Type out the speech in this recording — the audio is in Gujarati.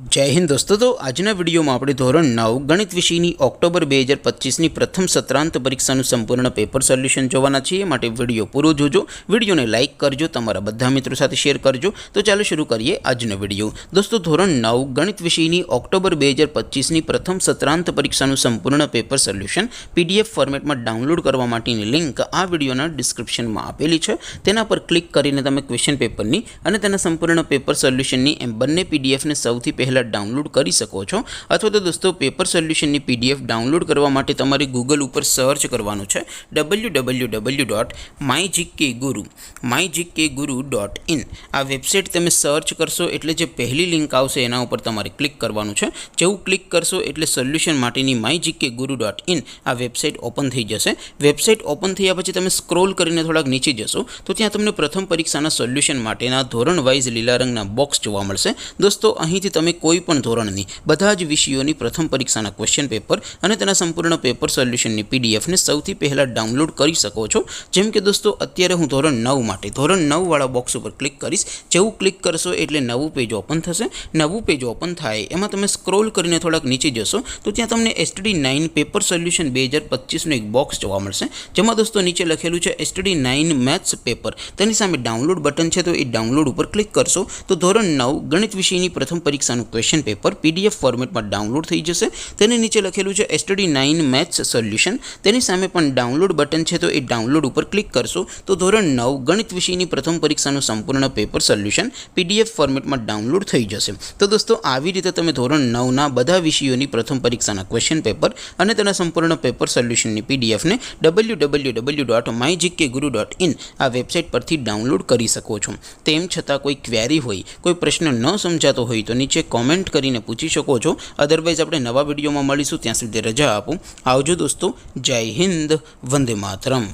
जय हिंद दोस्तों। तो आजना विडियो में આપણે ધોરણ 9 ગણિત વિષયની ઓક્ટોબર 2025ની પ્રથમ સત્રાંત પરીક્ષાનું સંપૂર્ણ પેપર સોલ્યુશન જોવાના છીએ। માટે વિડિયો પૂરો જોજો, વિડિયોને લાઈક કરજો, તમારા બધા મિત્રો સાથે શેર કરજો। તો ચાલો શરૂ કરીએ આજનો વિડિયો। દોસ્તો ધોરણ 9 ગણિત વિષયની ઓક્ટોબર 2025ની પ્રથમ સત્રાંત પરીક્ષાનું સંપૂર્ણ પેપર સોલ્યુશન પીડીએફ ફોર્મેટમાં ડાઉનલોડ કરવા માટેની લિંક આ વિડિયોના ડિસ્ક્રિપ્શનમાં આપેલી છે। તેના પર ક્લિક કરીને તમે ક્વેશ્ચન પેપરની અને તેના સંપૂર્ણ પેપર સોલ્યુશનની એમ બંને પીડીએફને સૌથી પહેલા डाउनलॉड कर सको छो। अथवा तो दोस्तों पेपर सोल्यूशन की पीडीएफ डाउनलॉड करवा माटे तमारे गूगल पर सर्च करवानुं छे www.mygkguru.in। आ वेबसाइट तमे सर्च करशो एटले जे पहली लिंक आवशे एना उपर तमारे क्लिक करवानुं छे। जेवुं क्लिक करशो एटले सोल्यूशन माटेनी mygkguru.in आ वेबसाइट ओपन थई जशे। वेबसाइट ओपन थया पछी तमे स्क्रॉल करीने थोड़ाक नीचे जशो तो त्यां तमने प्रथम परीक्षाना सोल्यूशन माटेना धोरण वाइज लीला रंगना बॉक्स जोवा मळशे। दोस्तों અહીંથી તમે કોઈ પણ ધોરણની બધા જ વિષયોની પ્રથમ પરીક્ષાના ક્વેશ્ચન પેપર અને તેના સંપૂર્ણ પેપર સોલ્યુશનની પીડીએફને સૌથી પહેલા ડાઉનલોડ કરી શકો છો। જેમ કે દોસ્તો અત્યારે હું ધોરણ 9 માટે ધોરણ 9 વાળા બોક્સ ઉપર ક્લિક કરીશ। જેવું ક્લિક કરશો એટલે નવું પેજ ઓપન થશે। નવું પેજ ઓપન થાય એમાં તમે સ્ક્રોલ કરીને થોડાક નીચે જશો તો ત્યાં તમને STD9 પેપર સોલ્યુશન 2025નું એક બોક્સ જોવા મળશે। જેમાં દોસ્તો નીચે લખેલું છે STD9 મેથ્સ પેપર। તેની સામે ડાઉનલોડ બટન છે તો એ ડાઉનલોડ ઉપર ક્લિક કરશો તો ધોરણ 9 ગણિત વિષયની પ્રથમ પરીક્ષાનું क्वेश्चन पेपर पीडीएफ फॉर्मेट में डाउनलॉड थी जैसे। नीचे लखेलू है STD9 मैथ्स सोल्यूशन। तेनी सामे पण डाउनलॉड बटन है तो ये डाउनलॉड पर क्लिक करशो तो धोरण 9 गणित विषयनी प्रथम परीक्षाનું संपूर्ण पेपर सोल्यूशन पीडीएफ फॉर्मेट में डाउनलॉड थई जशे। तो दोस्तों આવી રીતે તમે ધોરણ 9 ના બધા વિષયોની પ્રથમ પરીક્ષાના ક્વેશ્ચન પેપર અને તેના સંપૂર્ણ પેપર સોલ્યુશનની પીડીએફ ને www.mygkguru.in આ વેબસાઇટ પરથી ડાઉનલોડ કરી શકો છો। તેમ છતાં કોઈ ક્વેરી હોય, કોઈ પ્રશ્ન ન સમજાતો હોય તો નીચે कॉमेंट करीने पूछी शको छो। अदरवाइज आपणे नवा विडियो में मळीशुं, त्यां सुधी रजा आपो। आवजो दोस्तों। जय हिंद, वंदे मातरम।